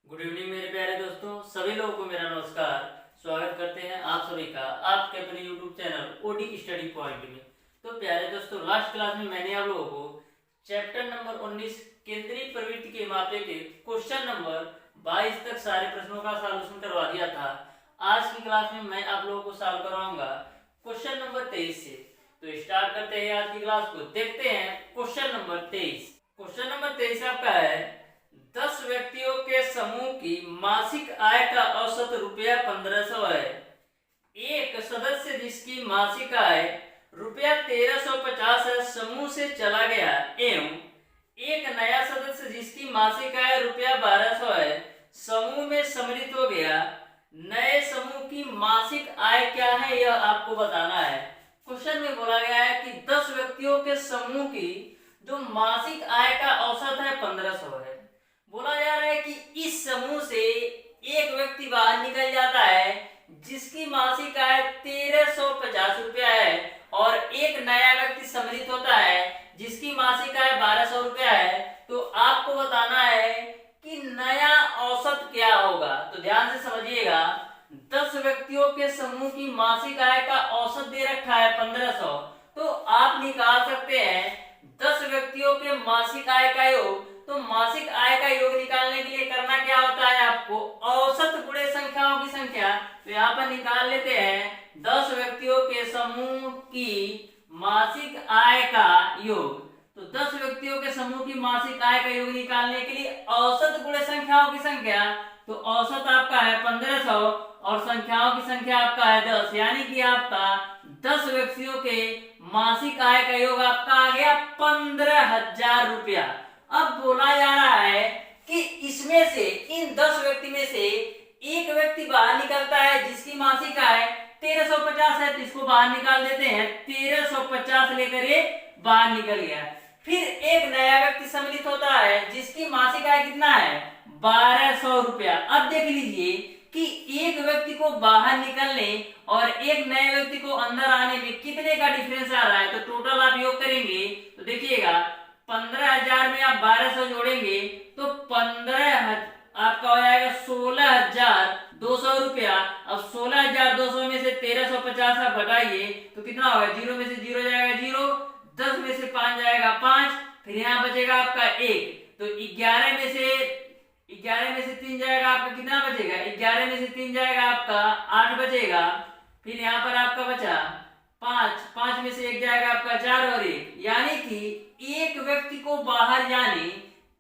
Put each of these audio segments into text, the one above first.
Good evening मेरे प्यारे दोस्तों, सभी लोगों को मेरा नमस्कार। स्वागत करते हैं आप सभी का आपके अपने YouTube channel OD study point में। तो प्यारे दोस्तों, लास्ट क्लास में मैंने आप लोगों को चैप्टर नंबर 19 केंद्रीय प्रवृत्ति के मापे के क्वेश्चन नंबर 22 तक सारे प्रश्नों का सॉल्यूशन करवा दिया था। आज की क्लास में मैं आप लोगों को सॉल्व करवाऊंगा क्वेश्चन नंबर 23 से। तो स्टार्ट करते हैं आज की क्लास को। देखते हैं क्वेश्चन नंबर 23। क्वेश्चन नंबर 23 आपका है 10 व्यक्तियों के समूह की मासिक आय का औसत रुपया 1500 है। एक सदस्य जिसकी मासिक आय रुपया 1350 है समूह से चला गया एवं एक नया सदस्य जिसकी मासिक आय रुपया 1200 है समूह में सम्मिलित हो गया। नए समूह की मासिक आय क्या है यह आपको बताना है। क्वेश्चन में बोला गया है कि 10 व्यक्तियों के समूह की जो मासिक आय का औसत है 1500 है। बोला जा रहा है कि इस समूह से एक व्यक्ति बाहर निकल जाता है जिसकी मासिक आय 1350 रुपया है और एक नया व्यक्ति सम्मिलित होता है जिसकी मासिक आय 1200 रुपया है। तो आपको बताना है कि नया औसत क्या होगा। तो ध्यान से समझिएगा, 10 व्यक्तियों के समूह की मासिक आय का औसत दे रखा है 1500। तो आप निकाल सकते हैं 10 व्यक्तियों के मासिक आय का योग। तो मासिक आय का योग निकालने के लिए करना क्या होता है, आपको औसत गुणे संख्याओं की संख्या। तो यहाँ पर निकाल लेते हैं 10 व्यक्तियों के समूह की मासिक आय का योग। तो 10 व्यक्तियों के समूह की मासिक आय का योग निकालने के लिए औसत गुणे संख्याओं की संख्या। तो औसत आपका है 1500 और संख्याओं की संख्या आपका है 10, यानी कि आपका 10 व्यक्तियों के मासिक आय का योग आपका आ गया 15,000 रुपया। अब बोला जा रहा है कि इसमें से इन 10 व्यक्ति में से एक व्यक्ति बाहर निकलता है जिसकी मासिक आय 1350 है, तो इसको बाहर निकाल देते हैं। 1350 लेकर ये बाहर निकल गया। फिर एक नया व्यक्ति सम्मिलित होता है जिसकी मासिक आय कितना है 1200 रुपया। अब देख लीजिए कि एक व्यक्ति को बाहर निकलने और एक नए व्यक्ति को अंदर आने में कितने का डिफरेंस आ रहा है। तो टोटल आप योग करेंगे तो देखिएगा 15,000 में आप 1200 जोड़ेंगे तो 15 आपका हो जाएगा 16,200 रुपया। अब 16,200 में से 1350 आप घटाइए तो कितना होगा, जीरो में से जीरो जाएगा जीरो, 10 में से 5 जाएगा 5, फिर यहाँ बचेगा आपका 1। तो 11 में से 3 जाएगा आपका कितना बचेगा, 11 में से 3 जाएगा आपका 8 बचेगा। फिर यहाँ पर आपका बचा 5 में से 1 जाएगा आपका 4 और 1, यानी कि एक व्यक्ति को बाहर यानी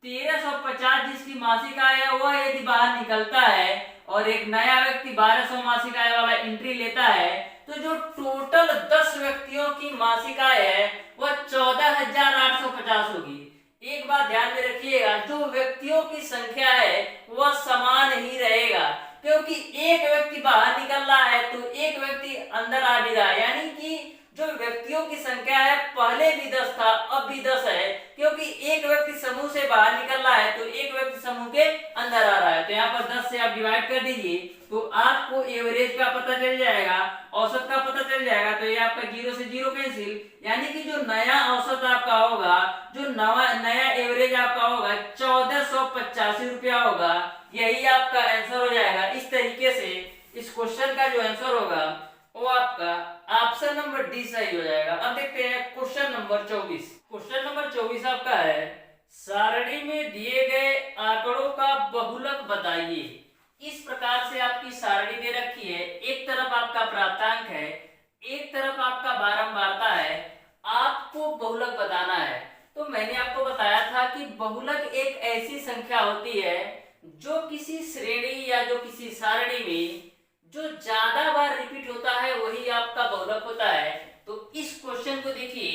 1350 जिसकी मासिक आय है वह यदि बाहर निकलता है और एक नया व्यक्ति 1200 मासिक आय वाला एंट्री लेता है तो जो टोटल 10 व्यक्तियों की मासिक आय है वह 14,850 होगी। एक बात ध्यान में रखिएगा, जो व्यक्तियों की संख्या है वह समान ही रहेगा, क्योंकि एक व्यक्ति बाहर निकल रहा है तो एक व्यक्ति अंदर आ भी रहा है, यानी कि जो व्यक्तियों की संख्या है पहले भी 10 था अब भी 10 है, क्योंकि एक व्यक्ति समूह से बाहर निकल रहा है तो एक व्यक्ति समूह के अंदर आ रहा है। तो यहाँ पर 10 से आप डिवाइड कर दीजिए तो आपको एवरेज का पता चल जाएगा, औसत का पता चल जाएगा। तो ये आपका जीरो से जीरो कैंसिल, यानी कि जो नया औसत आपका होगा, जो नया एवरेज आपका होगा 1485 रुपया होगा। यही आपका आंसर हो जाएगा। इस तरीके से इस क्वेश्चन का जो आंसर होगा वो आपका ऑप्शन नंबर डी सही हो जाएगा। अब देखते हैं क्वेश्चन नंबर 24। क्वेश्चन नंबर 24 आपका है सारणी में दिए गए आंकड़ों का बहुलक बताइए। इस प्रकार से आपकी सारणी दे रखी है, एक तरफ आपका प्राप्तांक है, एक तरफ आपका बारंबारता है, आपको बहुलक बताना है। तो मैंने आपको बताया था कि बहुलक एक ऐसी संख्या होती है जो किसी श्रेणी या जो किसी सारणी में जो ज्यादा बार रिपीट होता है वही आपका बहुलक होता है। तो इस क्वेश्चन को देखिए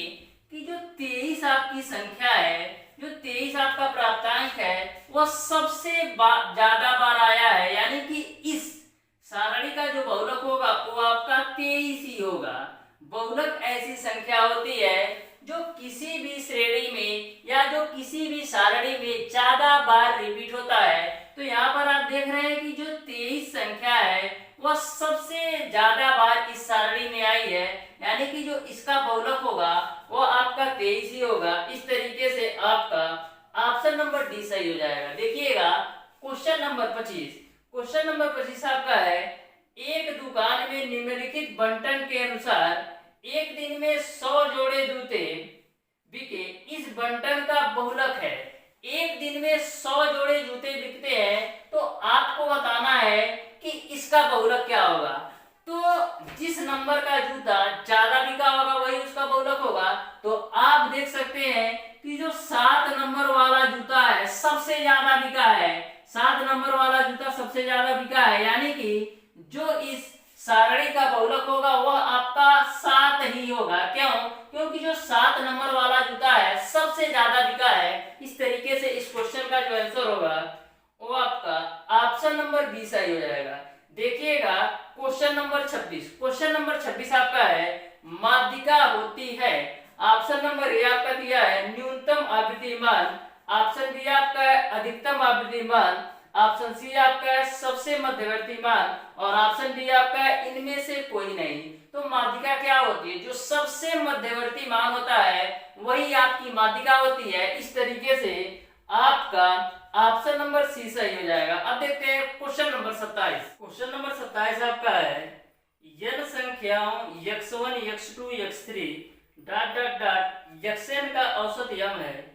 कि जो 23 आपकी संख्या है, जो 23 आपका प्राप्तांक है वह सबसे ज्यादा बार आया है, यानी कि इस सारणी का जो बहुलक होगा वो आपका 23 ही होगा। बहुलक ऐसी संख्या होती है जो किसी भी श्रेणी में या जो किसी भी सारणी में ज्यादा बार रिपीट होता है। तो यहाँ पर आप देख रहे हैं कि जो 23 संख्या है वह सबसे ज्यादा बार इस सारणी में आई है, यानी कि जो इसका बहुलक होगा वो आपका 23 ही होगा। इस तरीके से आपका ऑप्शन नंबर डी सही हो जाएगा। देखिएगा क्वेश्चन नंबर 25। क्वेश्चन नंबर 25 आपका है, एक दुकान में निम्नलिखित बंटन के अनुसार एक दिन में 100 जोड़े जूते बिके। इस बंटन का बहुलक है। एक दिन में 100 जोड़े जूते बिकते हैं, तो आपको बताना है कि इसका बहुलक क्या होगा। तो जिस नंबर का जूता ज्यादा बिका होगा वही उसका बहुलक होगा। तो आप देख सकते हैं कि जो 7 नंबर वाला जूता है सबसे ज्यादा बिका है। 7 नंबर वाला जूता सबसे ज्यादा बिका है, यानी कि जो इस सारणी का बहुलक होगा वह आपका 7 ही होगा। क्यों? क्योंकि जो 7 नंबर वाला जूता है सबसे ज्यादा बिका है। इस तरीके से इस क्वेश्चन का जो आंसर होगा वो आपका ऑप्शन नंबर बी सही हो जाएगा। देखिएगा क्वेश्चन नंबर 26। क्वेश्चन नंबर 26 आपका है, माध्यिका होती है। ऑप्शन नंबर ए आपका दिया है न्यूनतम आवृत्ति मान, ऑप्शन बी आपका है अधिकतम आवृत्ति मान, ऑप्शन सी आपका है सबसे मध्यवर्ती मान, और ऑप्शन डी आपका है इनमें से कोई नहीं। तो माध्यिका क्या होती है? जो सबसे मध्यवर्ती मान होता है वही आपकी माध्यिका होती है। इस तरीके से आपका ऑप्शन नंबर सी सही हो जाएगा। अब देखते हैं क्वेश्चन नंबर 27। क्वेश्चन नंबर 27 आपका है, n संख्याओं x1 x2 x3 dot dot dot xn का औसत यम है।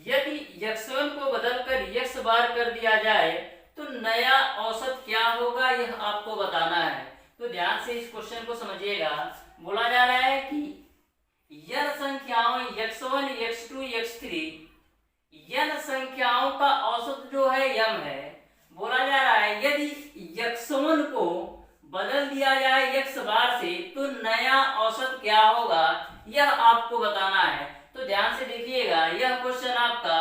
यदि x1 को बदलकर x बार कर दिया जाए तो नया औसत क्या होगा, यह आपको बताना है। तो ध्यान से इस क्वेश्चन को समझिएगा। बोला जा रहा है कि n संख्याओं x1 x2 x3, n संख्याओं का औसत जो है यम है। बोला जा रहा है यदि x1 को बदल दिया जाए x बार से तो नया औसत क्या होगा, यह आपको बताना है। तो ध्यान से देखिएगा, यह क्वेश्चन आपका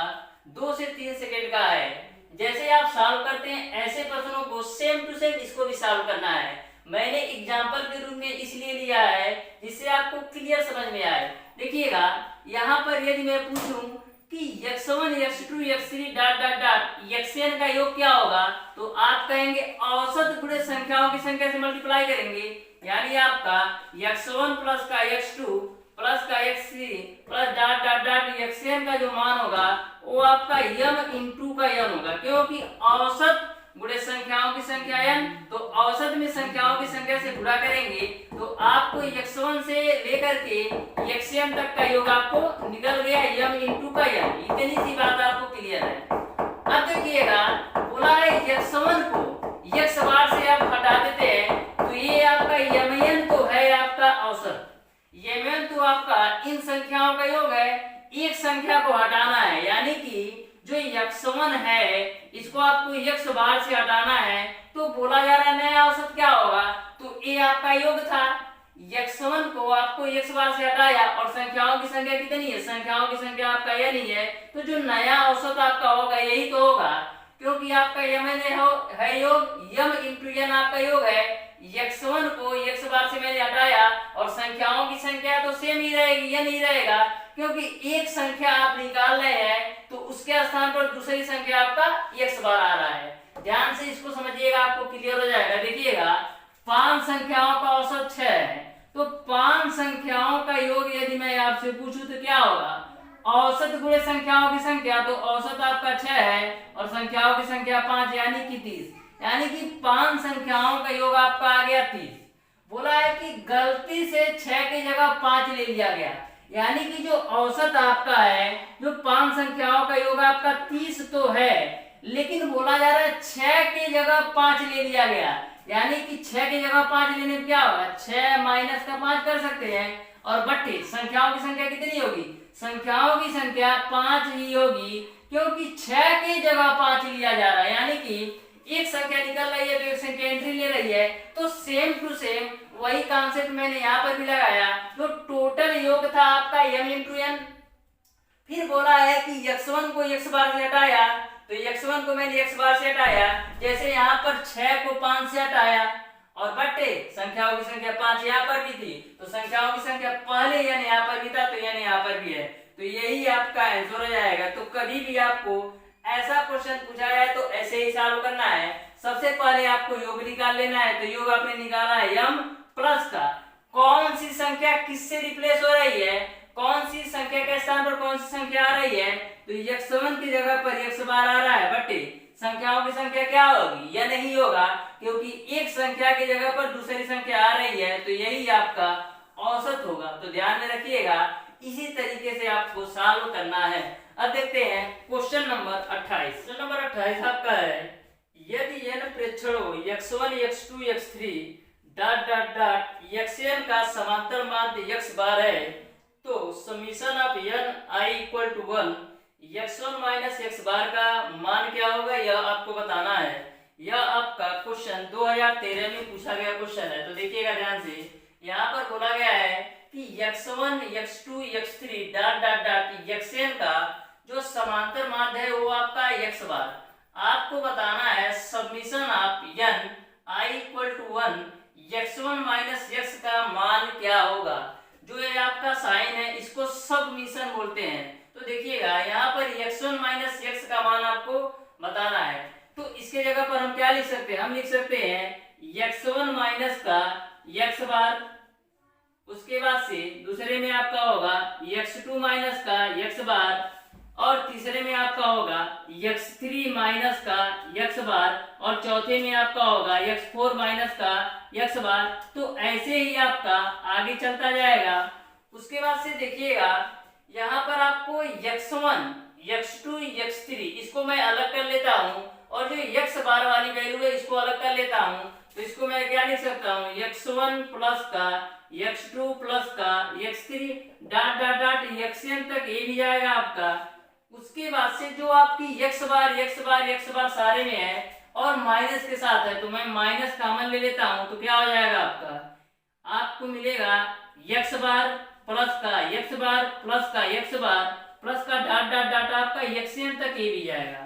2 से 3 सेकंड का है। जैसे आप सॉल्व करते हैं ऐसे प्रश्नों को सेम टू सेम इसको भी सॉल्व करना है। मैंने एग्जांपल के रूप में इसलिए लिया है जिससे आपको क्लियर समझ में आए। देखिएगा यहाँ पर यदि मैं पूछूं कि x1 x2 x3 dot dot dot xn का योग क्या होगा, तो आप कहेंगे औसत गुणे संख्याओं की संख्या से मल्टीप्लाई करेंगे, यानी आपका x1 प्लस का x2 प्लस का x3 plus dot dot dot xn का जो मान होगा वो आपका यम इंटू का यन होगा। क्योंकि औसत गुणे संख्याओं की संख्या n, तो औसत में संख्याओं की संख्या से गुणा करेंगे तो आपको x1 से लेकर के xn तक का योग आपको निकल गया यम इंटू का यन। इतनी सी बात आपको क्लियर है। अब देखिएगा बोला है x1 को x बार से आप हटा देते हैं तो ये आपका यमन तो है आपका औसत। यमन तो आपका इन संख्याओं का योग है, एक संख्या को हटाना है, यानी कि जो x1 है इसको आपको x बार से हटाना है। तो बोला जा रहा है नया औसत क्या होगा, तो ये आपका योग था। x1 को आपको x बार से हटाया और संख्याओं की संख्या कितनी है, संख्याओं की संख्या आपका यह नहीं है, तो जो नया औसत आपका होगा यही तो होगा। क्योंकि आपका यम है योग, यम इंटू यन आपका योग है। x1 को x बार से मैंने हटाया और संख्याओं की संख्या तो सेम ही रहेगी, यह नहीं रहेगा। क्योंकि एक संख्या आप निकाल रहे हैं तो उसके स्थान पर दूसरी संख्या आपका x बार आ रहा है। ध्यान से इसको समझिएगा, आपको क्लियर हो जाएगा। देखिएगा 5 संख्याओं का औसत 6 है, तो 5 संख्याओं का योग यदि मैं आपसे पूछूं तो क्या होगा, औसत गुणे संख्याओं की संख्या, तो औसत आपका 6 है और संख्याओं की संख्या 5 यानी कि 30, यानी कि 5 संख्याओं का योग आपका आ गया 30। बोला है कि गलती से 6 की जगह 5 ले लिया गया, यानी कि जो औसत आपका है, जो 5 संख्याओं का योग आपका 30 तो है, लेकिन बोला जा रहा है 6 की जगह 5 ले लिया गया, यानी कि 6 की जगह 5 लेने में क्या होगा, 6 माइनस का 5 कर सकते हैं और बट्टे संख्याओं की संख्या कितनी होगी, संख्याओं की संख्या 5 ही होगी। क्योंकि 6 की जगह 5 लिया जा रहा है, यानी कि एक संख्या निकल रही है तो एक संख्या एंट्री ले रही है। तो सेम टू सेम वही कॉन्सेप्ट मैंने यहाँ पर भी लगाया, जो टोटल योग था आपका m इंटू n। फिर बोला है कि x1 को x बार से हटाया, तो x1 को मैंने x बार से हटाया, जैसे यहाँ पर 6 को 5 से हटाया और बट्टे संख्याओं की संख्या 5 यहाँ पर भी थी, तो संख्याओं की संख्या पहले n यहाँ पर भी था तो n यहाँ पर भी है, तो यही आपका आंसर हो जाएगा। तो कभी भी आपको ऐसा क्वेश्चन पूछा जाए तो ऐसे ही सॉल्व करना है। सबसे पहले आपको योग निकाल लेना है, तो योग आपने निकाला है m प्लस का कौन सी संख्या किससे रिप्लेस हो रही है, कौन सी संख्या के स्थान पर कौन सी संख्या आ रही है, तो x1 की जगह पर x बार आ रहा है, बट्टे संख्याओं की संख्या क्या होगी, यह नहीं होगा, क्योंकि एक संख्या की जगह पर दूसरी संख्या आ रही है तो यही आपका औसत होगा। तो ध्यान में रखिएगा, इसी तरीके से आपको सॉल्व करना है। अब देखते हैं क्वेश्चन नंबर 28। क्वेश्चन नंबर 28 आपका है, यदि n प्रेक्षणों x1 x2 x3 dot dot dot xn का समांतर माध्य x बार है तो summation of n i equal to 1 x1 minus x bar का मान क्या होगा, यह आपको बताना है। यह आपका क्वेश्चन 2013 में पूछा गया क्वेश्चन है। तो देखिएगा ध्यान से, यहाँ पर बोला गया है कि x1 x2 x3 dot dot dot xn का जो समांतर माध्य है वो आपका x बार। आपको बताना है summation of n i equal to 1 x1 minus x का मान क्या होगा। जो ये आपका साइन है इसको सबमिशन बोलते हैं। तो देखिएगा यहाँ पर x1 माइनस x का मान आपको बताना है। तो इसके जगह पर हम क्या लिख सकते हैं, हम लिख सकते हैं x1 माइनस का x बार, उसके बाद से दूसरे में आपका होगा x2 माइनस का x बार, और तीसरे में आपका होगा x3 माइनस का x बार, और चौथे में आपका होगा x4 माइनस का x बार। तो ऐसे ही आपका आगे चलता जाएगा। उसके बाद से देखिएगा यहाँ पर आपको x1 x2 x3 इसको मैं अलग कर लेता हूँ, और जो x बार वाली वैल्यू है इसको अलग कर लेता हूँ। तो इसको मैं क्या लिख सकता हूँ, x1 प्लस का x2 प्लस का x3 dot dot dot xn तक ये भी जाएगा आपका। उसके बाद से जो आपकी x बार सारे में है और माइनस के साथ है, तो मैं माइनस कॉमन ले लेता हूं। तो क्या हो जाएगा आपको मिलेगा x बार प्लस का x बार प्लस का x बार प्लस का डॉट डॉट डॉट आपका xn तक ये भी जाएगा।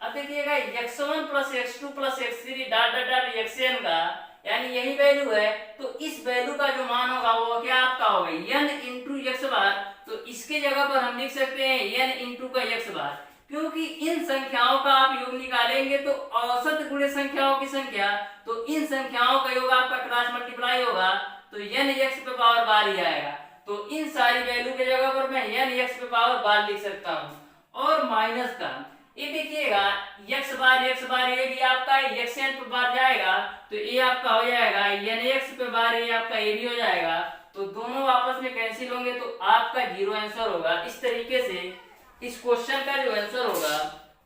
अब देखिएगा x1 plus x2 plus x3 dot dot dot xn का यानी यही वैल्यू है। तो इस वैल्यू का जो मान होगा वो क्या आपका होगा n इंटू x बार। तो इसके जगह पर हम लिख सकते हैं n इंटू का x बार, क्योंकि इन संख्याओं का आप योग निकालेंगे तो औसत गुणे संख्याओं की संख्या, तो इन संख्याओं का योग आपका क्रॉस मल्टीप्लाई होगा तो n x पे पावर बार ही आएगा। तो इन सारी वैल्यू के जगह पर मैं n x पे पावर बार लिख सकता हूँ। और माइनस का ये देखिएगा x बार ये भी आपका xn पे बार जाएगा, तो ये आपका हो जाएगा nx पे बार, ये आपका ये भी हो जाएगा। तो दोनों आपस में कैंसिल होंगे तो आपका जीरो आंसर होगा। इस तरीके से इस क्वेश्चन का जो आंसर होगा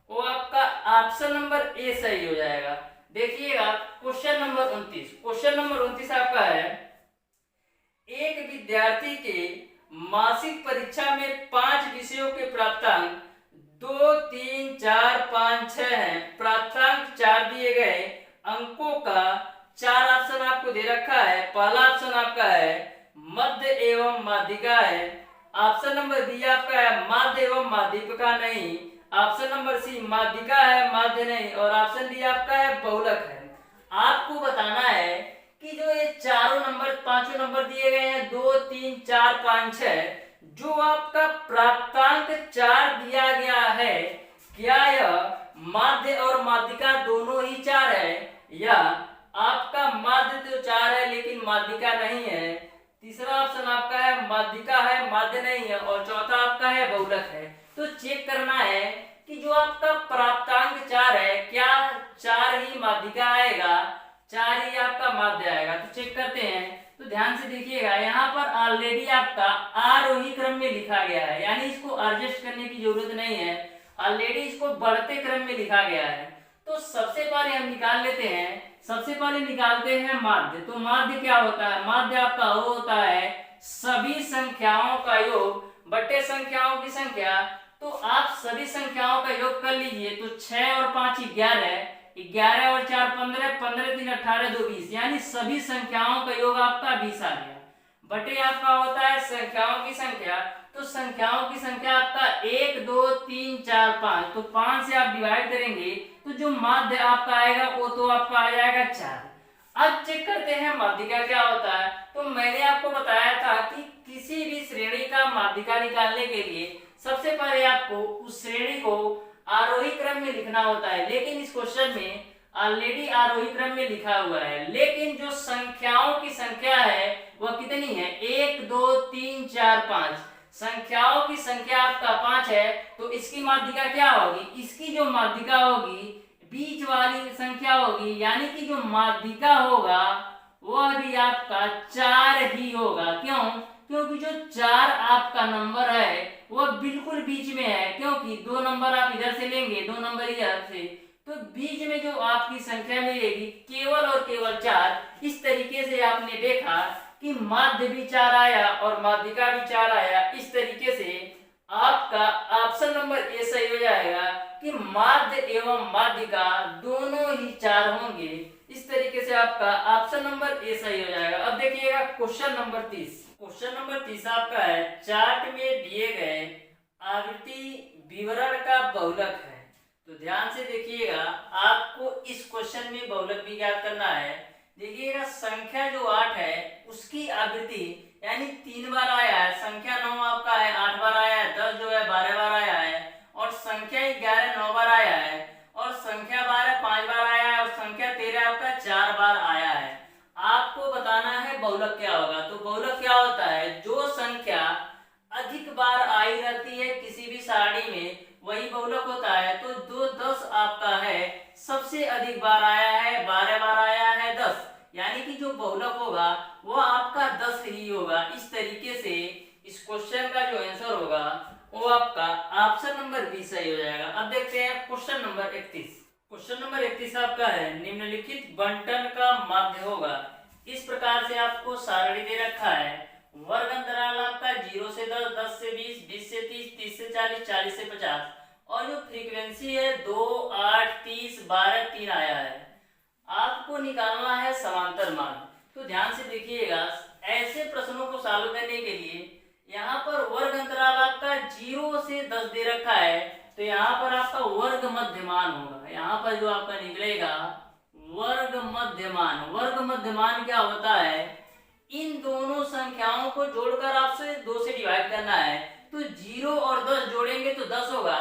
वो आपका ऑप्शन नंबर ए सही हो जाएगा। देखिएगा क्वेश्चन नंबर 29। क्वेश्चन नंबर 29 आपका है, एक विद्यार्थी के मासिक परीक्षा में 5 विषयों के प्राप्तांक 2 3 4 5 6 है। प्राप्तांक 4 दिए गए, अंकों का 4 ऑप्शन आपको दे रखा है। पहला ऑप्शन आपका है मध्य एवं माध्यिका है। ऑप्शन नंबर बी आपका है माध्य एवं माध्यिका नहीं। ऑप्शन नंबर सी माध्यिका है माध्य नहीं, और ऑप्शन डी आपका है बहुलक है। आपको बताना है कि जो ये चारों नंबर पांचों नंबर दिए गए हैं 2 3 4 5 6, जो आपका प्राप्तांक 4 दिया गया है, क्या यह माध्य और माध्यिका दोनों ही 4 है, या आपका माध्य तो 4 है लेकिन माध्यिका नहीं है। तीसरा ऑप्शन आपका है माध्यिका है माध्य नहीं है, और चौथा आपका है बहुलक है। तो चेक करना है कि जो आपका प्राप्तांक 4 है क्या 4 ही माध्यिका आएगा, 4 ही आपका माध्य आएगा। तो चेक करते हैं। तो ध्यान से देखिएगा, यहाँ पर ऑलरेडी आपका आरोही क्रम में लिखा गया है, यानी इसको एडजस्ट करने की जरूरत नहीं है, ऑलरेडी इसको बढ़ते क्रम में लिखा गया है। तो सबसे पहले हम निकाल लेते हैं, सबसे पहले निकालते हैं माध्य। तो माध्य क्या होता है, माध्य आपका वो होता है सभी संख्याओं का योग बटे संख्याओं की संख्या। तो आप सभी संख्याओं का योग कर लीजिए, तो 6 और 5 11, 11 और 4 15, 15 3 18 2 20, यानी सभी संख्याओं का योग आपका 20 आ गया। बटे आपका होता है संख्याओं की संख्या। तो संख्याओं की संख्या आपका 1 2 3 4 5, तो 5 से आप डिवाइड करेंगे तो जो माध्य आपका आएगा वो तो आपका आ जाएगा 4। अब चेक करते हैं माध्यिका क्या होता है। तो मैंने आपको बताया था कि किसी भी श्रेणी का माध्यिका निकालने के लिए सबसे पहले आपको उस श्रेणी को आरोही क्रम में लिखना होता है, लेकिन इस क्वेश्चन में ऑलरेडी आरोही क्रम में लिखा हुआ है, लेकिन जो संख्याओं की संख्या है वह कितनी है 1 2 3 4 5। संख्याओं की संख्या आपका 5 है, तो इसकी माध्यिका क्या होगी, इसकी जो माध्यिका होगी बीच वाली संख्या होगी, यानी कि जो माध्यिका होगा वह भी आपका 4 ही होगा। क्यों? क्योंकि जो 4 आपका नंबर है वह बिल्कुल बीच में है, क्योंकि 2 नंबर आप इधर से लेंगे, 2 नंबर इधर से, तो बीच में जो आपकी संख्या मिलेगी केवल और केवल 4। इस तरीके से आपने देखा कि माध्य भी 4 आया और माध्यिका भी 4 आया। इस तरीके से आपका ऑप्शन नंबर ए सही हो जाएगा कि माध्य एवं माध्यिका दोनों ही 4 होंगे। इस तरीके से आपका ऑप्शन नंबर ए सही हो जाएगा। अब देखिएगा क्वेश्चन नंबर 30। क्वेश्चन नंबर 30 आपका है, चार्ट में दिए गए आवृत्ति विवरण का बहुलक है। तो ध्यान से देखिएगा, आपको इस क्वेश्चन में बहुलक भी ज्ञात करना है। देखिएगा संख्या जो 8 है उसकी आवृत्ति यानी 3 बार आया है, संख्या 9 आपका है 8 बार आया है, 10 जो है 12 बार आया है, और संख्या 11 9 बार आया है, और संख्या 12 5 बार आया है, और संख्या 13 आपका 4 बार आया है। आपको बताना है बहुलक क्या होगा। तो बहुलक क्या होता है, जो संख्या अधिक बार आई रहती है किसी भी सारणी में वही बहुलक होता है। तो जो 10 आपका है सबसे अधिक बार आया है, 12 बार आया है 10, यानी कि जो बहुलक होगा वो आपका 10 ही होगा। इस तरीके से इस क्वेश्चन का जो आंसर होगा वो आपका ऑप्शन नंबर बी सही हो जाएगा। अब देखते हैं क्वेश्चन नंबर 31। क्वेश्चन नंबर 31 आपका है, निम्नलिखित बंटन का माध्य होगा। इस प्रकार से आपको सारणी दे रखा है, वर्ग अंतराल आपका 0 से 10, 10 से 20, 20 से 30, 30 से 40, 40 से 50, और जो फ्रीक्वेंसी है 2, 8, 30, 12, 3 आया है। आपको निकालना है समांतर मान। तो ध्यान से देखिएगा, ऐसे प्रश्नों को सॉल्व करने के लिए यहाँ पर वर्ग अंतराल आपका 0 से 10 दे रखा है, तो यहाँ पर आपका वर्ग मध्यमान होगा। यहाँ पर जो आपका निकलेगा वर्ग मध्यमान। वर्ग मध्यमान क्या होता है, इन दोनों संख्याओं को जोड़कर आपसे 2 से डिवाइड करना है। तो 0 और 10 जोड़ेंगे तो 10 होगा,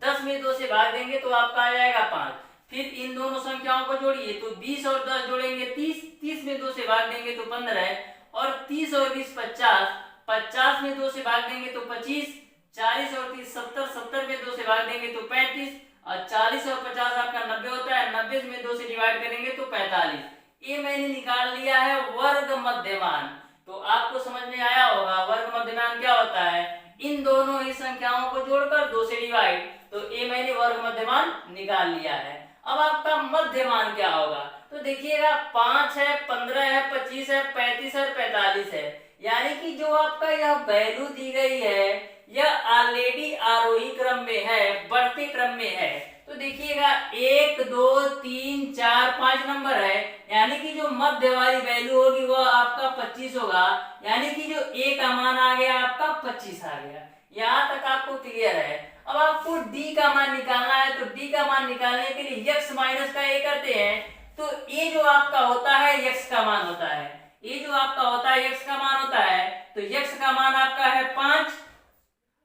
10 में 2 से भाग देंगे तो आपका आ जाएगा 5। फिर इन दोनों संख्याओं को जोड़िए, तो 20 और 10 जोड़ेंगे 30, 30 में 2 से भाग देंगे तो 15, और 30 और 20 50, 50 में 2 से भाग देंगे तो 25, 40 और 30 70, 70 में 2 से भाग देंगे तो 35, और 40 और 50 आपका 90 होता है, 90 में 2 से डिवाइड करेंगे तो 45। ये मैंने निकाल लिया है वर्ग मध्यमान। तो आपको समझ में आया होगा वर्ग मध्यमान क्या होता है, इन दोनों ही संख्याओं को जोड़कर 2 से डिवाइड। तो ये मैंने वर्ग मध्यमान निकाल लिया है। अब आपका मध्यमान क्या होगा, तो देखिएगा 5 है, 15 है, 25 है, 35 है, 45 है, यानी कि जो आपका यह वैल्यू दी गई है यह ऑलरेडी आरोही क्रम में है, बढ़ते क्रम में है। तो देखिएगा 1 2 3 4 5 नंबर है, यानी कि जो मध्य वाली वैल्यू होगी वह आपका 25 होगा, यानी कि जो ए का मान आ गया आपका 25 आ गया। यहाँ तक आपको क्लियर है। अब आपको डी का मान निकालना है, तो डी का मान निकालने के लिए x माइनस का ए करते हैं। तो ये जो आपका होता है x का मान होता है, ये जो आपका होता है x का मान होता है, तो x का मान आपका है 5,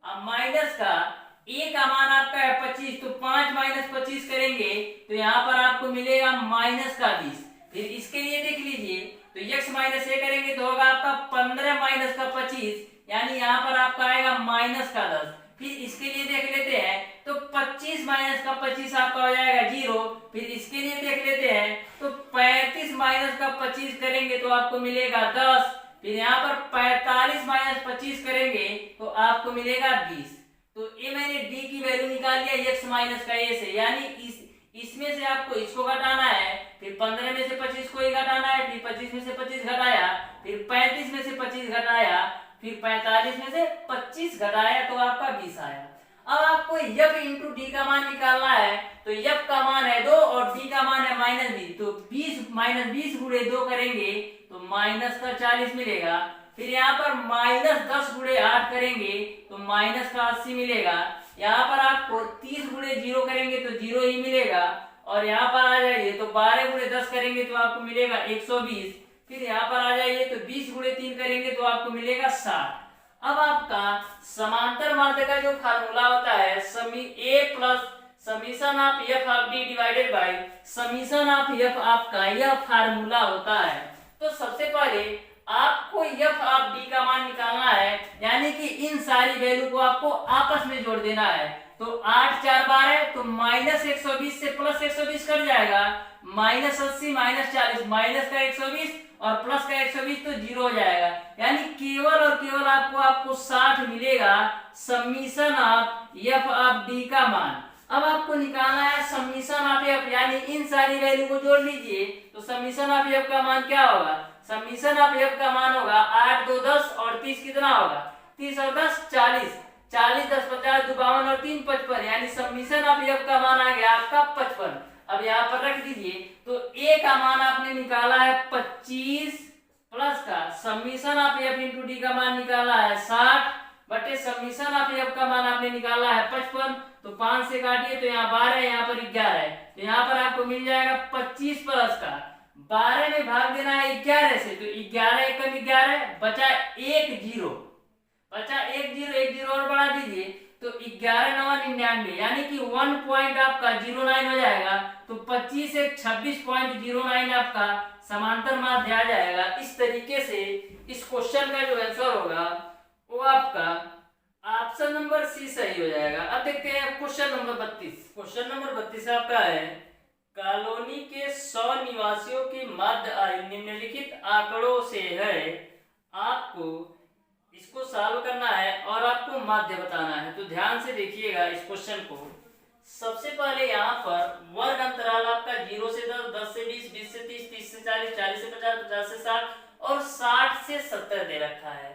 अब माइनस का ए का मान आपका है 25, तो 5 माइनस 25 करेंगे तो यहाँ पर आपको मिलेगा माइनस का 20। फिर इसके लिए देख लीजिए, तो x माइनस ए करेंगे तो होगा आपका 15 माइनस का 25, यानी यहाँ पर आपका आएगा माइनस का 10। फिर इसके लिए देख लेते हैं, तो 25 माइनस का 25 आपका हो जाएगा 0। फिर इसके लिए देख लेते हैं, तो 35 माइनस का 25 करेंगे तो आपको मिलेगा 10। फिर यहाँ पर 45 माइनस 25 करेंगे तो आपको मिलेगा 20। तो ये मैंने डी की वैल्यू निकाल लिया x माइनस का ए से, यानी इसमें से आपको इसको घटाना है, फिर 15 में से 25 को ही घटाना है, फिर 25 में से 25 घटाया, फिर 35 में से 25 घटाया, फिर 45 में से 25 घटाया तो आपका 20 आया। अब आपको f इंटू डी का मान निकालना है, तो f का मान है 2 और d का मान है -20, तो 20 माइनस 20 गुणे 2 करेंगे तो माइनस का 40 मिलेगा। फिर यहाँ पर -10 गुणे 8 करेंगे तो माइनस का 80 मिलेगा। यहाँ पर आपको 30 गुणे 0 करेंगे तो 0 ही मिलेगा, और यहाँ पर आ जाइए तो 12 गुणे 10 करेंगे तो आपको मिलेगा 120। फिर यहाँ पर आ जाइए तो 20 गुणे 3 करेंगे तो आपको मिलेगा 60। अब आपका समांतर माध्य का जो फार्मूला होता है a plus summation of f of d divided by summation of f आपका यह फार्मूला होता है। तो सबसे पहले आपको f ऑफ d का मान निकालना है, यानी कि इन सारी वैल्यू को आपको आपस में जोड़ देना है। तो 8 4 12, तो माइनस 120 से प्लस 120 कट जाएगा, माइनस 80 माइनस 40, माइनस का 120 और प्लस का 120 तो जीरो हो जाएगा। यानी केवल और केवल आपको 60 मिलेगा summation of F of D का मान। अब आपको निकालना है समीशन ऑफ एफ, यानी इन सारी वैल्यू को जोड़ लीजिए तो समीशन ऑफ एफ का मान क्या होगा, समीशन ऑफ एफ का मान होगा 8 2 10 और 30 कितना होगा, 30 और 10 40, 40 10 50 2 52 और 3 55, यानी समीशन ऑफ एफ का मान आ गया आपका 55। अब यहाँ पर रख दीजिए, तो ए का मान आपने निकाला है 25 प्लस का summation of F into D का मान निकाला है 60 बटे समीशन ऑफ एफ का मान आपने निकाला है 55, तो 5 से काटिए तो यहाँ 12 है, यहाँ पर 11 है, तो यहाँ पर आपको मिल जाएगा 25 प्लस का 12 में भाग देना है 11 से, तो 11 एकम 11 बचा एक जीरो, बचा एक जीरो और बढ़ा दीजिए तो 11 9 99, यानी कि 1 पॉइंट आपका 09 हो जाएगा, तो 25 से 26.09 आपका समांतर माध्य आ जाएगा। इस तरीके से इस क्वेश्चन का जो आंसर होगा वो आपका ऑप्शन नंबर सी सही हो जाएगा। अब देखते हैं क्वेश्चन नंबर 32। क्वेश्चन नंबर 32 आपका है, कॉलोनी के 100 निवासियों की मध्य आयु निम्नलिखित आंकड़ों से है, आपको इसको सॉल्व करना है और आपको माध्य बताना है। तो ध्यान से देखिएगा इस क्वेश्चन को। सबसे पहले यहाँ पर वर्ग अंतराल आपका 0 से 10, 10 से 20, 20 से 30, 30 से 40, 40 से 50, 50 से 60 और 60 से 70 दे रखा है।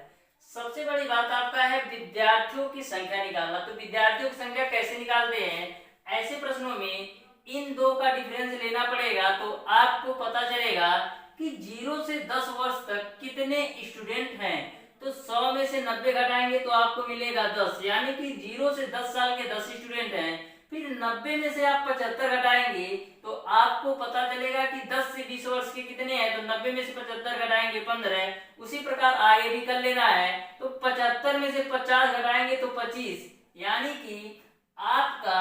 सबसे बड़ी बात आपका है विद्यार्थियों की संख्या निकालना। तो विद्यार्थियों की संख्या कैसे निकालते हैं, ऐसे प्रश्नों में इन दो का डिफरेंस लेना पड़ेगा, तो आपको पता चलेगा कि 0 से 10 वर्ष तक कितने स्टूडेंट हैं। तो 100 में से 90 घटाएंगे तो आपको मिलेगा 10, यानी कि 0 से 10 साल के 10 स्टूडेंट हैं। फिर 90 में से आप 75 घटाएंगे तो आपको पता चलेगा कि 10 से 20 वर्ष के कितने हैं, तो 90 में से 75 घटाएंगे 15। उसी प्रकार आगे भी कर लेना है, तो 75 में से 50 घटाएंगे तो 25, यानी कि आपका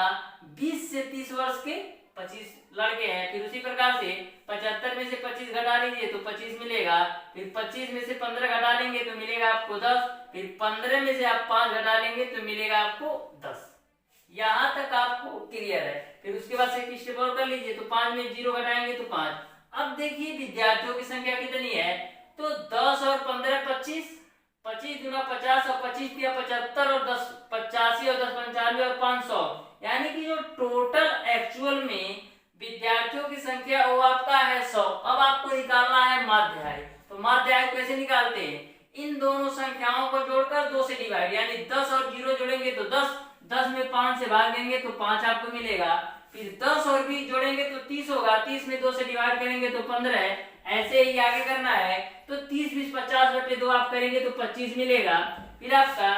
20 से 30 वर्ष के 25 लड़के हैं। फिर उसी प्रकार से 75 में से 25 घटा लीजिए तो 25 मिलेगा, फिर 25 में से 15 घटा लेंगे तो मिलेगा आपको 10, फिर 15 में से आप 5 घटा लेंगे तो मिलेगा आपको 10। यहाँ तक आपको क्लियर है। फिर उसके बाद से एक स्टेप और कर लीजिए, तो 5 में 0 घटाएंगे तो 5। अब देखिए विद्यार्थियों की संख्या कितनी है, तो 10 और 15 25, 25 गुना 50 और 25 दिया 75 और 10 85 और 10 95 और 500, यानी कि जो टोटल एक्चुअल में विद्यार्थियों की संख्या वो आपका है 100। अब आपको निकालना है माध्य आयु। तो माध्य आयु कैसे निकालते हैं, इन दोनों संख्याओं को जोड़कर 2 से डिवाइड, यानी 10 और 0 जोड़ेंगे तो 10, 10 में 5 से भाग देंगे तो 5 आपको मिलेगा, फिर 10 और 20 जोड़ेंगे तो 30 होगा, 30 में 2 से डिवाइड करेंगे तो 15 है। ऐसे ही आगे करना है, तो 30 20 50 बटे 2 आप करेंगे तो 25 मिलेगा। फिर आपका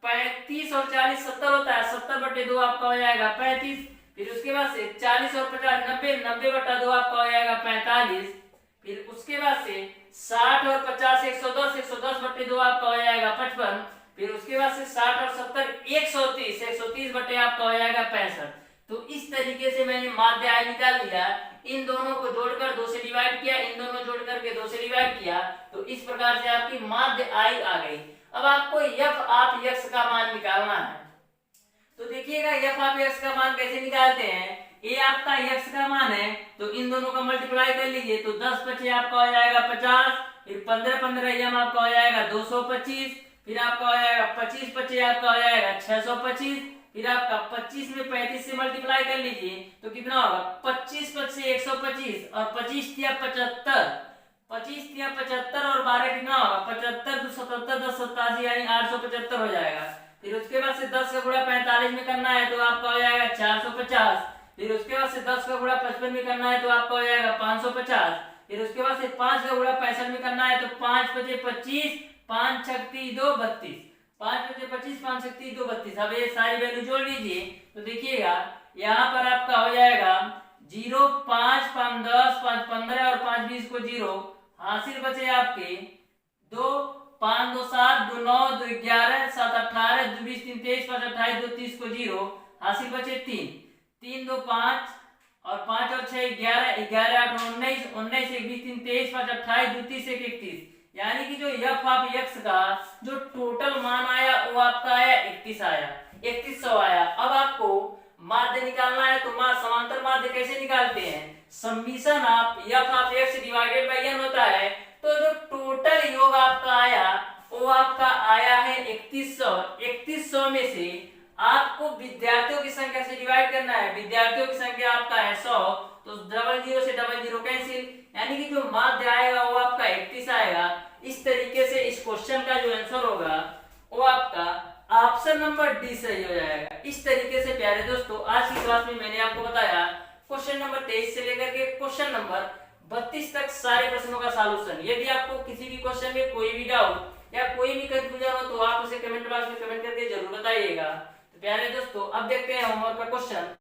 35 और 40 70 होता है, 70 बटे 2 आपका हो जाएगा 35। फिर उसके बाद से 40 और 50 90, 90 बटा 2 आपका हो जाएगा 45। फिर उसके बाद से 60 और 50 110, 110 बटे 2 आपका हो जाएगा 55। फिर उसके बाद से 60 और 70 130, 130 बटे आपका हो जाएगा 65। तो इस तरीके से मैंने माध्य आय निकाल लिया। इन दोनों को जोड़कर 2 से डिवाइड किया, इन दोनों जोड़ करके 2 से डिवाइड किया, तो इस प्रकार से आपकी माध्य आय आ गई। अब आपको एफ ऑफ एक्स का मान निकालना है। तो देखिएगा एफ ऑफ एक्स का मान कैसे निकालते हैं, ए आपका एक्स का मान है तो इन दोनों का मल्टीप्लाई कर लीजिए, तो 10 25 आपका हो जाएगा 50, फिर 15 15 एम आपका हो जाएगा 225, फिर आपका हो जाएगा 25 25 आपका हो जाएगा 625, फिर आपका 25 में 35 से मल्टीप्लाई कर लीजिए तो कितना होगा 25 25 125 और 25 दिया 75, 25 दिया 75 और 12 कितना होगा 75 2 77 10 87, यानी 875 हो जाएगा। फिर उसके बाद से 10 का गुणा 45 में करना है तो आपका हो जाएगा 450। फिर उसके बाद से 10 का गुणा 55 में करना है तो आपका हो जाएगा 550। फिर उसके बाद से 5 का गुणा 65 में करना है तो 5 5 25 5 6 2 32, 5 5 25 5 6 2 32। अब ये सारी वैल्यू जोड़ लीजिए तो देखिएगा यहाँ पर आपका हो जाएगा 0 5 5 10 5 15 और 5 20 को 0, हासिल बचे आपके 2 5 2 7 2 9 2 11 7 18 2 20 3 23 5 28 2 30 को 0, हासिल बचे 3 3 2 5 और 5 और 6 11 11 8 19 19 1 20 3 23 5 28 2 30 1 31, यानी कि जो एफ ऑफ एक्स का जो टोटल मान आया वो आपका आया 31 आया। 3100 आया। अब आपको माध्य निकालना है, तो समांतर माध्य कैसे निकालते हैं, summation of F of x divided by n होता है। तो जो टोटल योग आपका आया वो आपका आया है 3100। 3100 में से आपको विद्यार्थियों की संख्या से डिवाइड करना है। विद्यार्थियों की संख्या आपका है 100, तो 00 से 00 कैंसिल, यानी कि जो माध्य आएगा वो आपका 31 आएगा। इस तरीके से इस क्वेश्चन का जो आंसर होगा वो आपका ऑप्शन नंबर डी सही हो जाएगा। इस तरीके से प्यारे दोस्तों आज की क्लास में मैंने आपको बताया क्वेश्चन नंबर 23 से लेकर के क्वेश्चन नंबर 32 तक सारे प्रश्नों का सॉल्यूशन। यदि आपको किसी भी क्वेश्चन में कोई भी डाउट या कोई भी कंफ्यूजन हो तो आप उसे कमेंट बॉक्स में कमेंट करके जरूर बताइएगा। तो प्यारे दोस्तों अब देखते हैं होमवर्क का क्वेश्चन।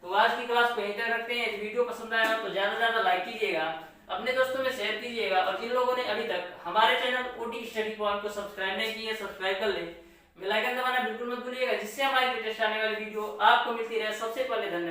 तो आज की क्लास को यहीं तक रखते हैं। वीडियो पसंद आया तो ज्यादा से ज्यादा लाइक कीजिएगा, अपने दोस्तों में शेयर कीजिएगा, और जिन लोगों ने अभी तक हमारे चैनल ओडी स्टडी पॉइंट को सब्सक्राइब नहीं किया सब्सक्राइब कर ले। बेल आइकन दबाना बिल्कुल मत भूलिएगा, जिससे हमारी लेटेस्ट आने वाली वीडियो आपको मिलती रहे सबसे पहले। धन्यवाद।